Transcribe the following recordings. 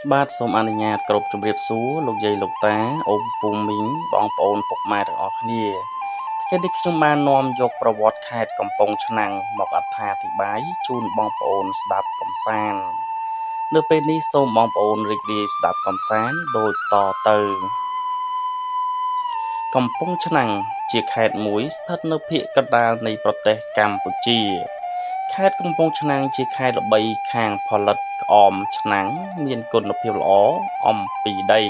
បាទសូមអនុញ្ញាតគោរពជម្រាបសួរលោកយាយលោកតាអូនពូមីងបងប្អូនពុកម៉ែទាំងអស់គ្នាថ្ងៃនេះខ្ញុំបាននាំយកប្រវត្តិខេត្តកំពង់ឆ្នាំងមកអត្ថាធិប្បាយជូនបងប្អូនស្ដាប់កំសាន្តនៅពេលនេះសូមបងប្អូនរីករាយស្ដាប់កំសាន្តដូចតទៅកំពង់ឆ្នាំងជាខេត្តមួយស្ថិតនៅភាគកណ្ដាលនៃប្រទេសកម្ពុជាខេត្តកំពង់ឆ្នាំងជាខេត្តល្បីខាងផលិតក្អមឆ្នាំងមានគុណភាពល្អអំពីដី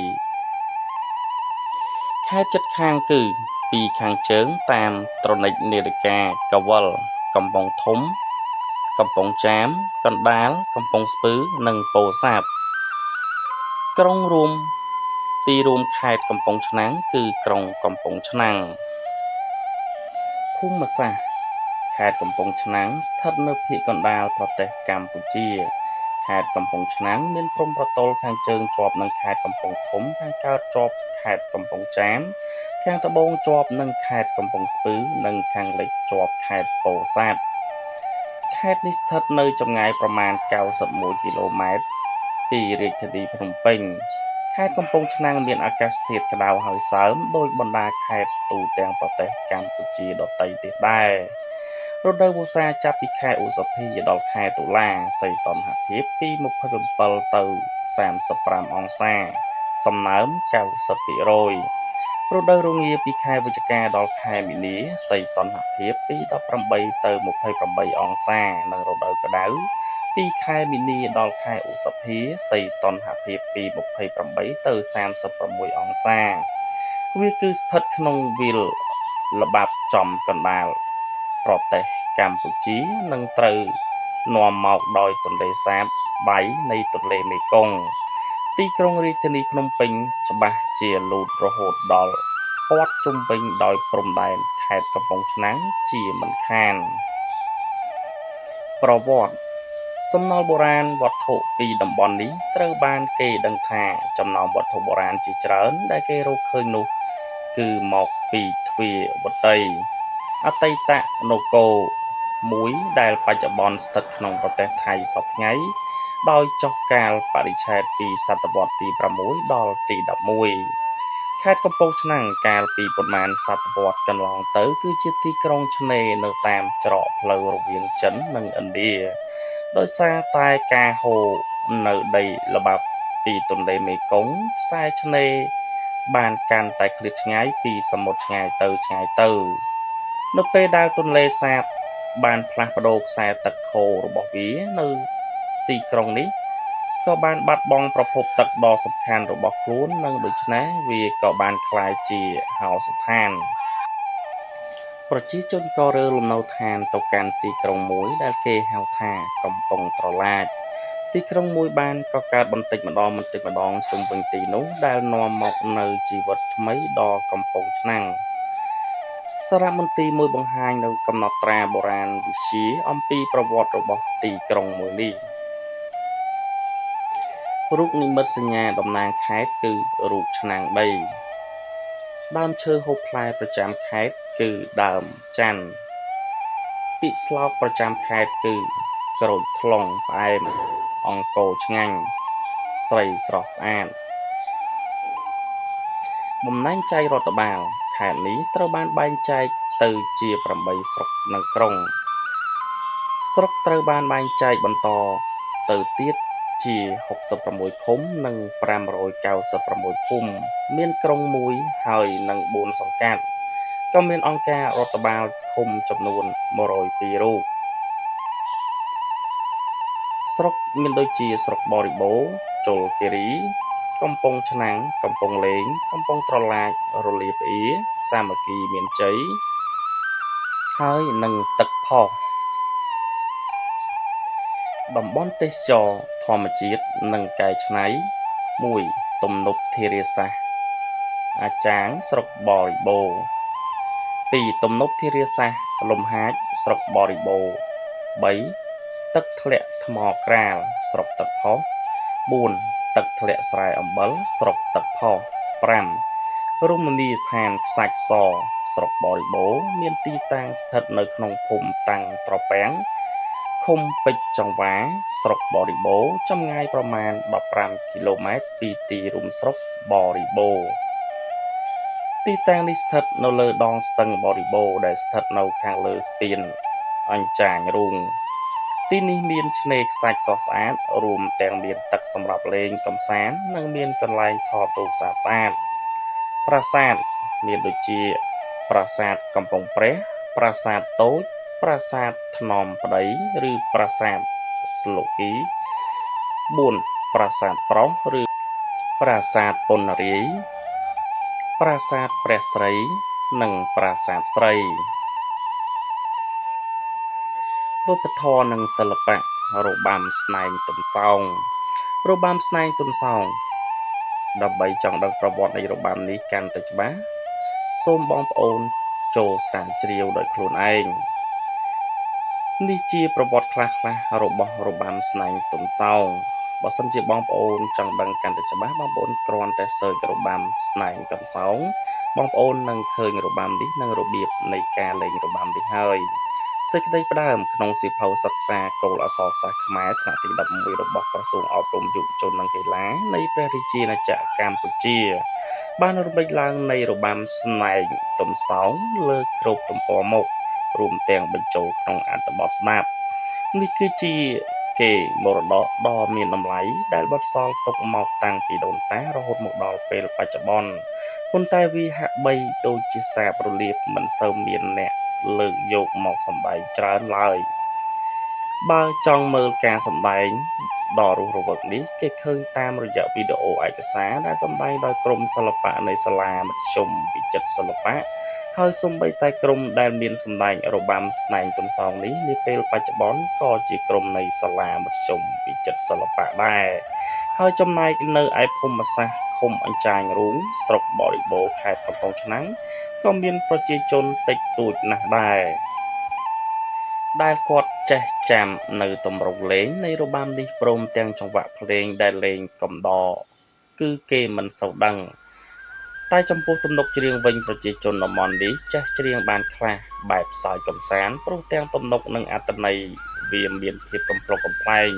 ខេត្តជិតខាងគឺពីខាងជើងតាមត្រនិចនាឡិកាកវលកំពង់ធំកំពង់ចាមកណ្ដាលកំពង់ស្ពឺនិងពោធិ៍សាត់ក្រុងរួមទីរួមខេត្តកំពង់ឆ្នាំងគឺក្រុងកំពង់ឆ្នាំងភូមិសាស្ត្រខេត្តកំពង់ឆ្នាំងស្ថិតនៅភាគកណ្ដាលប្រទេសកម្ពុជាខេត្តកំពង់ឆ្នាំងមានព្រំប្រទល់ខាងជើងជាប់នឹងខេត្តកំពង់ធំខាងកើតជាប់ខេត្តកំពង់ចាមខាងត្បូងជាប់នឹងខេត្តកំពង់ស្ពឺនិងខាងលិចជាប់ខេត្តពោធិ៍សាត់ខេត្តនេះស្ថិតនៅចម្ងាយប្រមាណ91គីឡូម៉ែត្រពីរាជធានីភ្នំពេញខេត្តកំពង់ឆ្នាំងមានអាកាសធាតុក្តៅហើយសើមដោយបណ្ដាខេត្តទូទាំងប្រទេសកម្ពុជាដទៃទៀតដែររដូវវស្សាចាប់ពីខែឧសភាដល់ខែតុលាសីតុណ្ហភាពពី27ទៅ35អង្សាសំណើម90%រដូវរងាពីខែវិច្ឆិកាដល់ខែមីនាសីតុណ្ហភាពពី18ទៅ28អង្សានិងរដូវក្តៅពីខែមីនាដល់ខែឧសភាសីតុណ្ហភាពពី28ទៅ36អង្សាវាគឺស្ថិតក្នុងវាលល្បាប់ចំកណ្ដាលប្រទេសកម្ពុជានិងត្រូវនាំមកដោយទន្លេសាបដៃនៃទន្លេមេគង្គទីក្រុងរាជធានីភ្នំពេញច្បាស់ជាលូតរហូតដល់ព័ទ្ធជុំវិញដោយព្រំដែនខេត្តកំពង់ឆ្នាំងជាមិនខានប្រវត្តិសំណល់បុរាណវត្ថុពីតំបន់នេះត្រូវបានគេដឹងថាចំណោមវត្ថុបុរាណជាច្រើនដែលគេរកឃើញនោះគឺមកពីទ្វារវតីអតីតនគរមួយដែលបច្ចុប្បន្នស្ថិតក្នុងប្រទេសថៃសព្វថ្ងៃដោយចុះកាលបរិច្ឆេទពីសតវត្សទី6ដល់ទី11ខេត្តកំពង់ឆ្នាំងកាលពីប៉ុន្មានសតវត្សកន្លងទៅគឺជាទីក្រុងឆ្នេរនៅតាមច្រកផ្លូវរវាងចិននិងឥណ្ឌាដោយសារតែការហូរនៅដីល្បាប់ពីទន្លេមេគង្គខ្សែឆ្នេរបានកាន់តែឃ្លាតឆ្ងាយពីសមុទ្រឆ្ងាយទៅនៅពេលដែលទន្លេសាបបានផ្លាស់ប្ដូរខ្សែទឹកហូររបស់វានៅទីក្រុងនេះក៏បានបាត់បង់ប្រភពទឹកដ៏សំខាន់របស់ខ្លួននិងដូច្នេះវាក៏បានក្លាយជាហោស្ថានប្រជាជនក៏រើលំនៅឋានទៅកាន់ទីក្រុងមួយដែលគេហៅថាកំពង់ត្រឡាចទីក្រុងមួយបានកកើតបន្តិចម្ដងជុំវិញទីនោះដែលនាំមកនៅជីវិតថ្មីដល់កំពង់ឆ្នាំងសារមន្ទីរមួយបង្ហាញនៅកំណត់ត្រាបុរាណវិទ្យាអំពីប្រវត្តិរបស់ទីក្រុងមួយនេះរូបនិមិត្តសញ្ញាតំណាងខេត្តគឺរូបឆ្នាំងដីដើមឈើហូបផ្លែប្រចាំខេត្តគឺដើមច័ន្ទពាក្យស្លោកប្រចាំខេត្តគឺក្រូចថ្លុងផ្អែមអង្ករឆ្ងាញ់ស្រីស្រស់ស្អាតបំណែកចែករដ្ឋបាលខេត្តនេះត្រូវបានបែងចែកទៅជា8ស្រុកនិងក្រុងស្រុកត្រូវបានបែងចែកបន្តទៅទៀតជា66ឃុំនិង596ភូមិមានក្រុងមួយហើយនិង4សង្កាត់ក៏មានអង្គការរដ្ឋបាលឃុំចំនួន102រូបស្រុកមានដូចជាស្រុកបរិបូរណ៍ជលគិរីកំពង់ឆ្នាំងកំពង់លេងកំពង់ត្រឡាចរលាប្អៀរសាមគ្គីមានជ័យហើយនិងទឹកផុសតំបន់ទេសចរណ៍ធម្មជាតិនិងកែច្នៃ 1. ទំនប់ធារាសាស្ត្រអាចាងស្រុកបរិបូរណ៍ 2. ទំនប់ធារាសាស្ត្រលំហាចស្រុកបរិបូរណ៍ 3. ទឹកធ្លាក់ថ្មក្រាលស្រុកទឹកផុស 4. ទឹកធ្លាក់ស្រែអំបិលស្រុកទឹកផុស 5. រមណីយដ្ឋានខ្សាច់សស្រុកបរិបូរណ៍មានទីតាំងស្ថិតនៅក្នុងភូមិតាំងត្រពាំង ឃុំពេជ្រចង្វាស្រុកបរិបូរណ៍ចម្ងាយប្រមាណ15គីឡូម៉ែត្រពីទីរួមស្រុកបរិបូរណ៍ទីតាំងនេះស្ថិតនៅលើដងស្ទឹងបរិបូរណ៍ដែលស្ថិតនៅខាងលើស្ពានអញ្ចាញរូងទីនេះមានឆ្នេរខ្សាច់ស្រស់ស្អាតរួមទាំងមានទឹកសម្រាប់លេងកម្សាន្តនិងមានកន្លែងថតរូបស្អាតៗប្រាសាទមានដូចជាប្រាសាទកំពង់ព្រះប្រាសាទតូចប្រាសាទថ្នមប្តីឬប្រាសាទស្លូគី4ប្រាសាទប្រុសឬប្រាសាទពនរាយប្រាសាទព្រះស្រីនិងប្រាសាទស្រីវប្បធម៌និងសិល្បៈរបាំស្នែងទន្សោងរបាំស្នែងទន្សោងដើម្បីចង់ដឹងប្រវត្តិនៃរបាំនេះកាន់តែច្បាស់សូមបងប្អូនចូលស្រាវជ្រាវដោយខ្លួនឯងនេះជាប្រវត្តិខ្លះៗរបស់របាំស្នែងទន្សោងបើសិនជាបងប្អូនចង់ដឹងកាន់តែច្បាស់បងប្អូនគ្រាន់តែសើចរបាំស្នែងទន្សោងបងប្អូននឹងឃើញរបាំនេះនិងរបៀបនៃការលេងរបាំនេះហើយសេចក្តីផ្ដើមក្នុងសៀវភៅសិក្សាគោលអក្សរសាស្ត្រខ្មែរថ្នាក់ទី11របស់ក្រសួងអប់រំយុវជននិងកីឡានៃព្រះរាជាណាចក្រកម្ពុជាបានរំលេចឡើងនៃរបាំស្នែងទន្សោងលើគ្រប់ទំព័រមុខរួមទាំងបញ្ចូលក្នុងអត្ថបទស្ដាប់នេះគឺជាកេរមរតកដ៏មានតម្លៃដែលបន្សល់ទុកមកតាំងពីដូនតារហូតមកដល់ពេលបច្ចុប្បន្នប៉ុន្តែវាហាក់បីដូចជាសាបរលាបមិនសូវមានអ្នកលើកយកមកសម្ដែងច្រើនឡើយបើចង់មើលការសម្ដែងដ៏រស់រវើកនេះគេឃើញតាមរយៈវីដេអូឯកសារដែលសម្ដែងដោយក្រុមសិល្បៈនៃសាលាមធ្យមវិចិត្រសិល្បៈហើយសូម្បីតែក្រុមដែលមានសម្ដែងរបាំស្នែងទន្សោងនេះនាពេលបច្ចុប្បន្នក៏ជាក្រុមនៃសាលាមធ្យមវិចិត្រសិល្បៈដែរហើយចំណែកនៅឯភូមិសាស្ត្រឃុំអញ្ចាញរូងស្រុកបរិបូរណ៍ខេត្តកំពង់ឆ្នាំងក៏មានប្រជាជនតិចតួចណាស់ដែរដែលគាត់ចេះចាំនៅទម្រង់លេងនៃរបាំនេះព្រមទាំងចង្វាក់ភ្លេងដែលលេងកំដរគឺគេមិនសូវដឹងតែចំពោះទំនុកច្រៀងវិញប្រជាជនតំបន់នេះចេះច្រៀងបានខ្លះបែបសើចកំសាន្តព្រោះទាំងទំនុកនិងអត្ថន័យវាមានភាពកំប្លុកកំប្លែង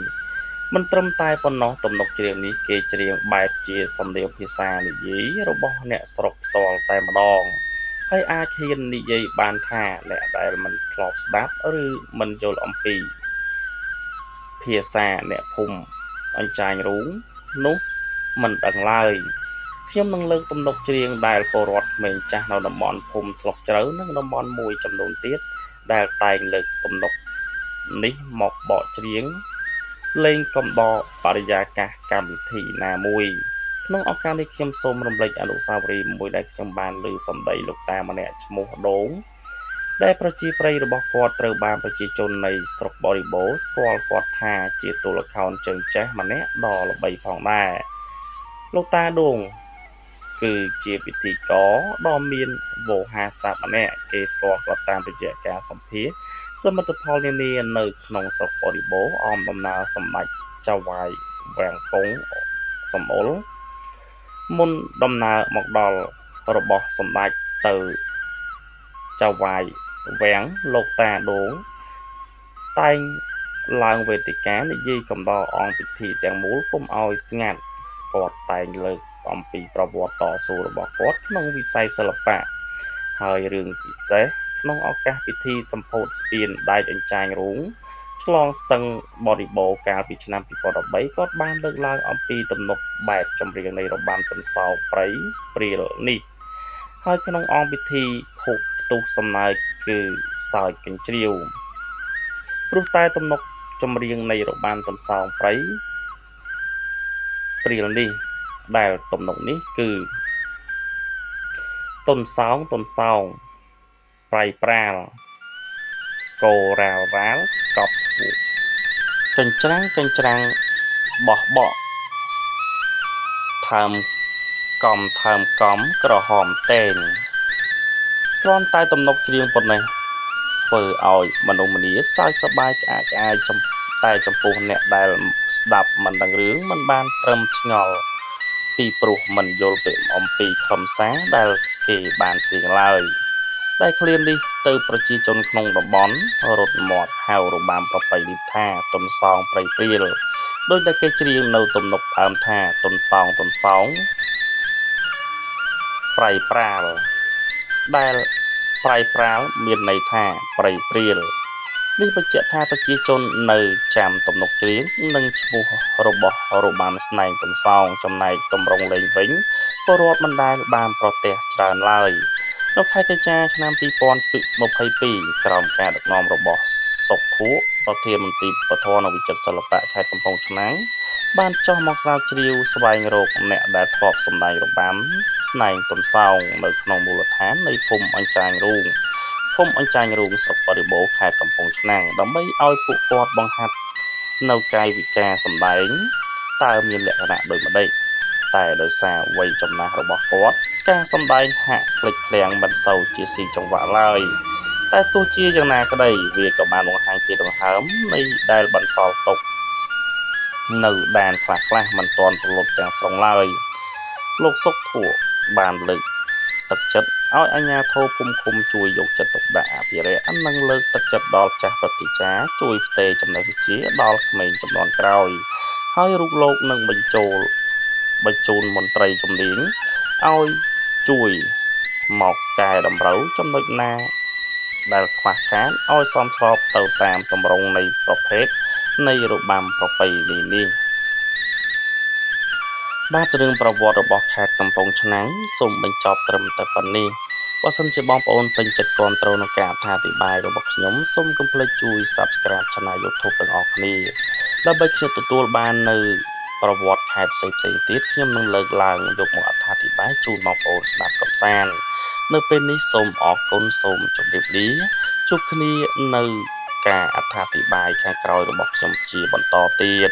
មិនត្រឹមតែប៉ុណ្ណោះទំនុកច្រៀងនេះគេច្រៀងបែបជាសំនៀងភាសានិយាយរបស់អ្នកស្រុកផ្ទាល់តែម្ដងហើយអាចហ៊ាននិយាយបានថាអ្នកដែលមិនធ្លាប់ស្ដាប់ឬមិនយល់អំពីភាសាអ្នកភូមិអញ្ចាញរូងនោះមិនដឹងឡើយខ្ញុំនឹងលើកទំនុកច្រៀងដែលពលរដ្ឋក្មេងចាស់នៅតំបន់ភូមិស្លុកជ្រៅនិងតំបន់មួយចំនួនទៀតដែលតែងលើកទំនុកនេះមកបកច្រៀងលេងកំដរបរិយាកាសកម្មវិធីណាមួយក្នុងឱកាសនេះខ្ញុំសូមរំលឹកអនុស្សាវរីយ៍មួយដែលខ្ញុំបានលើសម្ដីលោកតាម្នាក់ឈ្មោះដូងដែលប្រជាប្រិយរបស់គាត់ត្រូវបានប្រជាជននៃស្រុកបរិបូរណ៍ស្គាល់គាត់ថាជាទូលខោនជើងចេះម្នាក់ដ៏ល្បីផងដែរលោកតាដូងគឺជាពិធីករដ៏មានវោហារស័ព្ទម្នាក់គេស្គាល់គាត់តាមរយៈការសម្ភាសន៍សមិទ្ធផលនានានៅក្នុងស្រុកបរិបូរណ៍អមដំណើរសម្ដេចចៅហ្វាយវាំងកុងសំអុលមុនដំណើរមកដល់របស់សម្ដេចទៅចៅហ្វាយវាំងលោកតាដូងតែងឡើងវេទិកានិយាយកំដរអង្គពិធីទាំងមូលកុំឲ្យស្ងាត់គាត់តែងលើកអំពីប្រវត្តិតស៊ូរបស់គាត់ក្នុងវិស័យសិល្បៈហើយរឿងពិសេសក្នុងឱកាសពិធីសម្ពោធស្ពានដែកអញ្ចាញរូងឆ្លងស្ទឹងបរិបូរណ៍កាលពីឆ្នាំ2013គាត់បានលើកឡើងអំពីទំនុកបែបចម្រៀងនៃរបាំទន្សោងព្រៃព្រាលនេះហើយក្នុងអង្គពិធីភោគផ្ទុះសំណើចគឺសើចកញ្ជ្រៀវព្រោះតែទំនុកចម្រៀងនៃរបាំទន្សោងព្រៃព្រាលនេះដែលទំនុកនេះគឺទន្សោងប្រៃប្រាលកោរ៉ាវរ៉ាលកប់កញ្ច្រាំងបោះបក់ថើមកំក្រហមតេងគ្រាន់តែទំនុកច្រៀងប៉ុណ្ណេះធ្វើឲ្យមនុស្សម្នាសើចសប្បាយក្អាកក្អាយតែចំពោះអ្នកដែលស្ដាប់មិនដឹងរឿងមិនបានត្រឹមឆ្ងល់ពីព្រោះមិនយល់ពីអំពីខ្លឹមសារដែលគេបានច្រៀងឡើយ តែឃ្លានេះទៅប្រជាជនក្នុងតំបន់រត់មាត់ហៅរបាំប្រពៃណីថាទុនសងព្រៃព្រាលដោយតែគេច្រៀងនៅទំនុកដើមថាទុនសងប្រៃប្រាលដែលប្រៃប្រាលមានន័យថាព្រៃព្រាលនេះបញ្ជាក់ថាប្រជាជននៅចាំទំនុកច្រៀងនិងឈ្មោះរបស់របាំស្នែងទុនសងចំណែកទម្រង់លេងវិញពលរដ្ឋមិនដែលបានប្រទះច្រើនឡើយនៅខែកញ្ញាឆ្នាំ2022ក្រោមការដឹកនាំរបស់សុកធួប្រធានមន្ត្រីវប្បធម៌និងវិចិត្រសិល្បៈខេត្តកំពង់ឆ្នាំងបានចុះមកស្រាវជ្រាវស្វែងរកអ្នកដែលធ្លាប់សម្ដែងរបាំស្នែងទុនសោងនៅក្នុងមូលដ្ឋាននៃភូមិអញ្ចាញរូងស្រុកបរិបូរខេត្តកំពង់ឆ្នាំងដើម្បីឲ្យពួកគាត់បង្ហាត់នៅកាយវិការសម្ដែងតើមានលក្ខណៈដូចម្ដេចតែដោយសារវ័យចំណាស់របស់គាត់ការសម្ដែងហាក់ភ្លេចភ្លាំងមិនសូវជាស៊ីចង្វាក់ឡើយតែទោះជាយ៉ាងណាក្តីវាក៏បានបង្ហាញពីដង្ហើមនៃដែលបន្សល់ទុកនៅដែនខ្លះមិនទាន់រលត់ទាំងស្រុងឡើយលោកសុកធួបានលើកទឹកចិត្តឲ្យអាជ្ញាធរភូមិឃុំជួយយកចិត្តទុកដាក់អភិរក្សនិងលើកទឹកចិត្តដល់ចាស់ព្រឹទ្ធាចារ្យជួយផ្ទេរចំណេះវិជ្ជាដល់ក្មេងជំនាន់ក្រោយហើយរូបលោកនឹងបញ្ជូនមន្ត្រីជំនាញឲ្យជួយមកកែតម្រូវចំណុចណាដែលខ្វះខាតឲ្យសមស្របទៅតាមទម្រង់នៃប្រភេទនៃរបាំប្រពៃណីនេះបាទរឿងប្រវត្តិរបស់ខេត្តកំពង់ឆ្នាំងសូមបញ្ចប់ត្រឹមតែប៉ុណ្នេះបើសិនជាបងប្អូនពេញចិត្តគាំទ្រក្នុងការអត្ថាធិប្បាយរបស់ខ្ញុំសូមកុំភ្លេចជួយ Subscribe Channel YouTube ទាំងអស់គ្នាដើម្បីខ្ញុំទទួលបាននៅប្រវត្តិខេត្តផ្សេងទៀតខ្ញុំនឹងលើកឡើងយកមកអត្ថាធិប្បាយជូនបងប្អូនស្ដាប់កម្សាន្តនៅពេលនេះសូមអរគុណសូមជម្រាបលាជួបគ្នានៅការអត្ថាធិប្បាយខាងក្រោយរបស់ខ្ញុំជាបន្តទៀត